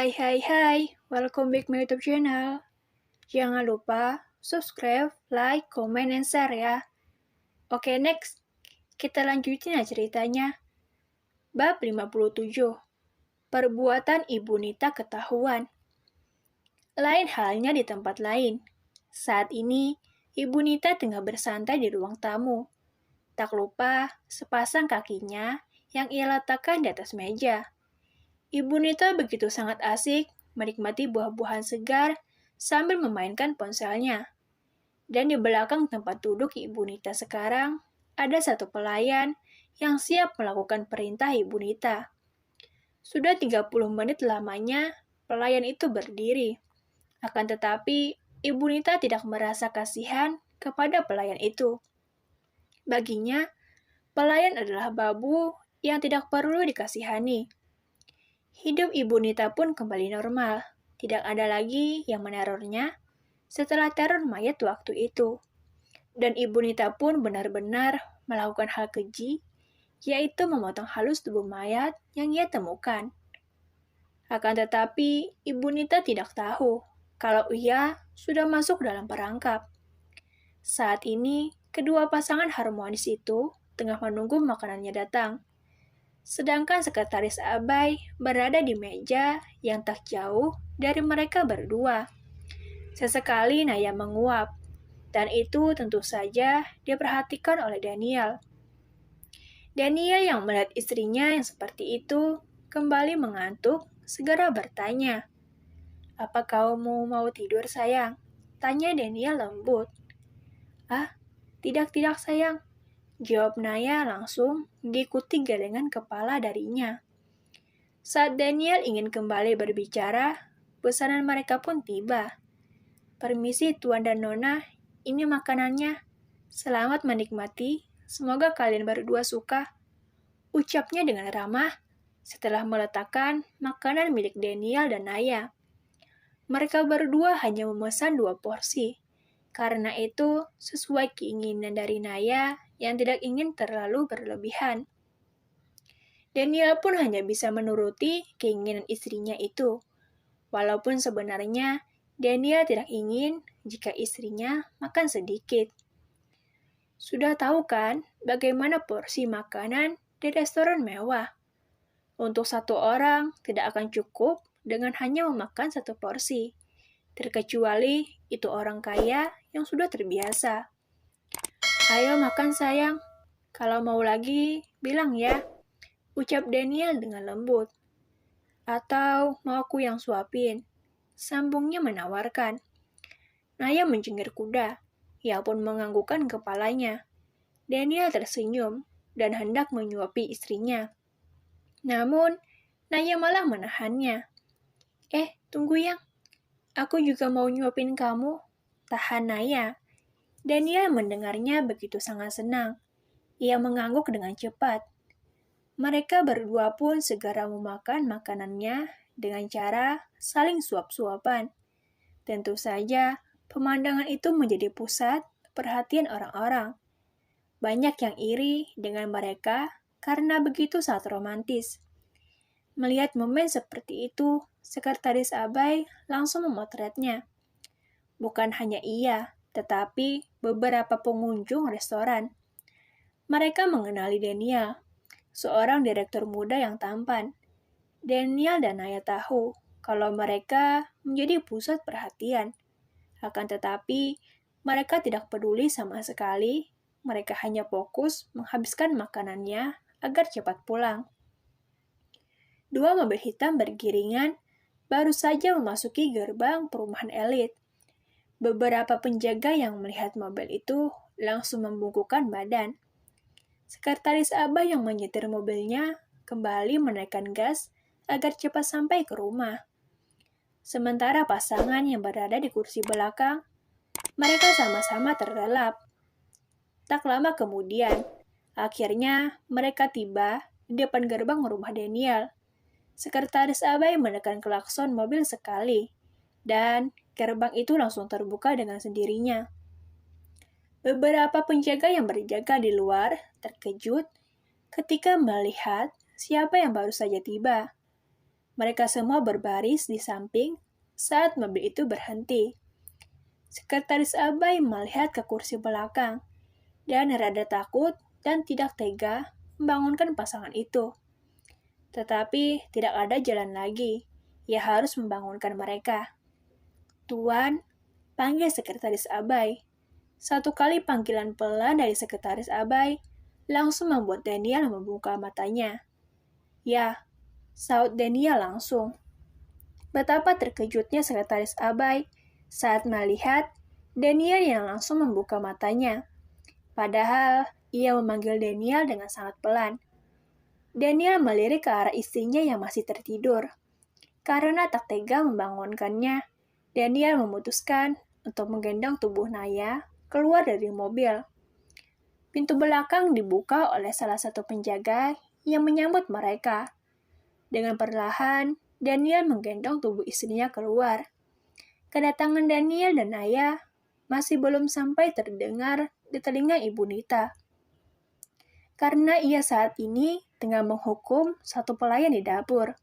Hai, welcome back my YouTube channel. Jangan lupa subscribe, like, comment, and share ya. Oke, next. Kita lanjutin ya ceritanya. Bab 57. Perbuatan Ibu Nita ketahuan. Lain halnya di tempat lain. Saat ini, Ibu Nita tengah bersantai di ruang tamu. Tak lupa, sepasang kakinya yang ia letakkan di atas meja. Ibu Nita begitu sangat asik menikmati buah-buahan segar sambil memainkan ponselnya. Dan di belakang tempat duduk Ibu Nita sekarang, ada satu pelayan yang siap melakukan perintah Ibu Nita. Sudah 30 menit lamanya, pelayan itu berdiri. Akan tetapi, Ibu Nita tidak merasa kasihan kepada pelayan itu. Baginya, pelayan adalah babu yang tidak perlu dikasihani. Hidup Ibu Nita pun kembali normal. Tidak ada lagi yang menerornya setelah teror mayat waktu itu. Dan Ibu Nita pun benar-benar melakukan hal keji, yaitu memotong halus tubuh mayat yang ia temukan. Akan tetapi, Ibu Nita tidak tahu kalau ia sudah masuk dalam perangkap. Saat ini, kedua pasangan harmonis itu tengah menunggu makanannya datang. Sedangkan sekretaris Abai berada di meja yang tak jauh dari mereka berdua. Sesekali Naya menguap, dan itu tentu saja diperhatikan oleh Daniel. Daniel yang melihat istrinya yang seperti itu kembali mengantuk, segera bertanya, "Apa kamu mau tidur, sayang?" Tanya Daniel lembut. "Ah, tidak sayang," jawab Naya langsung diikuti gelengan kepala darinya. Saat Daniel ingin kembali berbicara, pesanan mereka pun tiba. "Permisi Tuan dan Nona, ini makanannya. Selamat menikmati, semoga kalian berdua suka," ucapnya dengan ramah setelah meletakkan makanan milik Daniel dan Naya. Mereka berdua hanya memesan 2 porsi. Karena itu, sesuai keinginan dari Naya yang tidak ingin terlalu berlebihan. Daniel pun hanya bisa menuruti keinginan istrinya itu. Walaupun sebenarnya Daniel tidak ingin jika istrinya makan sedikit. Sudah tahu kan bagaimana porsi makanan di restoran mewah? Untuk satu orang tidak akan cukup dengan hanya memakan 1 porsi. Terkecuali itu orang kaya yang sudah terbiasa. "Ayo makan sayang, kalau mau lagi bilang ya," ucap Daniel dengan lembut. "Atau mau aku yang suapin?" Sambungnya menawarkan. Naya mencengir kuda, ia pun menganggukkan kepalanya. Daniel tersenyum dan hendak menyuapi istrinya. Namun, Naya malah menahannya. Tunggu yang. Aku juga mau nyuapin kamu," tahan Naya. Daniel mendengarnya begitu sangat senang. Ia mengangguk dengan cepat. Mereka berdua pun segera memakan makanannya dengan cara saling suap-suapan. Tentu saja, pemandangan itu menjadi pusat perhatian orang-orang. Banyak yang iri dengan mereka karena begitu sangat romantis. Melihat momen seperti itu, sekretaris Abai langsung memotretnya. Bukan hanya ia, tetapi beberapa pengunjung restoran. Mereka mengenali Daniel, seorang direktur muda yang tampan. Daniel dan Naya tahu kalau mereka menjadi pusat perhatian. Akan tetapi, mereka tidak peduli sama sekali. Mereka hanya fokus menghabiskan makanannya agar cepat pulang. 2 mobil hitam bergiringan baru saja memasuki gerbang perumahan elit. Beberapa penjaga yang melihat mobil itu langsung membungkukkan badan. Sekretaris Abah yang menyetir mobilnya kembali menaikkan gas agar cepat sampai ke rumah. Sementara pasangan yang berada di kursi belakang, mereka sama-sama terlelap. Tak lama kemudian, akhirnya mereka tiba di depan gerbang rumah Daniel. Sekretaris Abai menekan klakson mobil sekali, dan gerbang itu langsung terbuka dengan sendirinya. Beberapa penjaga yang berjaga di luar terkejut ketika melihat siapa yang baru saja tiba. Mereka semua berbaris di samping saat mobil itu berhenti. Sekretaris Abai melihat ke kursi belakang dan rada takut dan tidak tega membangunkan pasangan itu. Tetapi tidak ada jalan lagi. Ia harus membangunkan mereka. Tuan, panggil sekretaris Abai. Satu kali panggilan pelan dari sekretaris Abai langsung membuat Daniel membuka matanya. Ya, saut Daniel langsung. Betapa terkejutnya sekretaris Abai saat melihat Daniel yang langsung membuka matanya. Padahal ia memanggil Daniel dengan sangat pelan. Daniel melirik ke arah istrinya yang masih tertidur. Karena tak tega membangunkannya, Daniel memutuskan untuk menggendong tubuh Naya keluar dari mobil. Pintu belakang dibuka oleh salah satu penjaga yang menyambut mereka. Dengan perlahan, Daniel menggendong tubuh istrinya keluar. Kedatangan Daniel dan Naya masih belum sampai terdengar di telinga Ibu Nita. Karena ia saat ini tengah menghukum satu pelayan di dapur.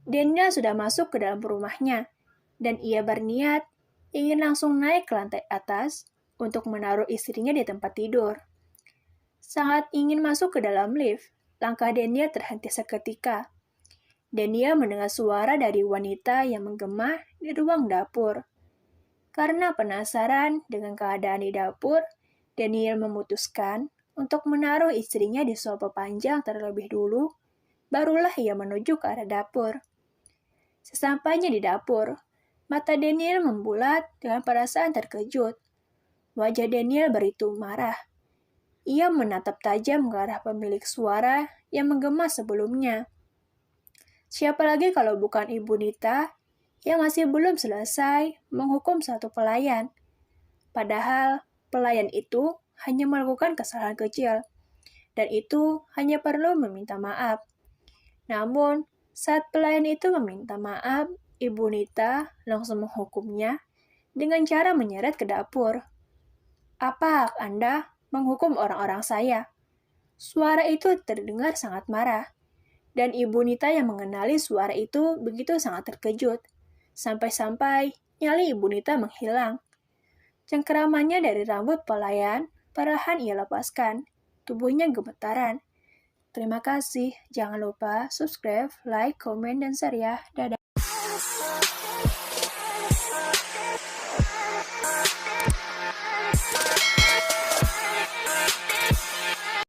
Daniel sudah masuk ke dalam rumahnya, dan ia berniat ingin langsung naik ke lantai atas untuk menaruh istrinya di tempat tidur. Sangat ingin masuk ke dalam lift, langkah Daniel terhenti seketika. Daniel mendengar suara dari wanita yang menggema di ruang dapur. Karena penasaran dengan keadaan di dapur, Daniel memutuskan untuk menaruh istrinya di sofa panjang terlebih dulu, barulah ia menuju ke arah dapur. Sesampainya di dapur, mata Daniel membulat dengan perasaan terkejut. Wajah Daniel beritu marah. Ia menatap tajam ke arah pemilik suara yang menggema sebelumnya. Siapa lagi kalau bukan Ibu Nita yang masih belum selesai menghukum satu pelayan. Padahal pelayan itu hanya melakukan kesalahan kecil, dan itu hanya perlu meminta maaf. Namun, saat pelayan itu meminta maaf, Ibu Nita langsung menghukumnya dengan cara menyeret ke dapur. Apa hak Anda menghukum orang-orang saya? Suara itu terdengar sangat marah. Dan Ibu Nita yang mengenali suara itu begitu sangat terkejut. Sampai-sampai nyali Ibu Nita menghilang. Cengkeramannya dari rambut pelayan perlahan ia lepaskan. Tubuhnya gemetaran. Terima kasih. Jangan lupa subscribe, like, komen, dan share ya. Dadah.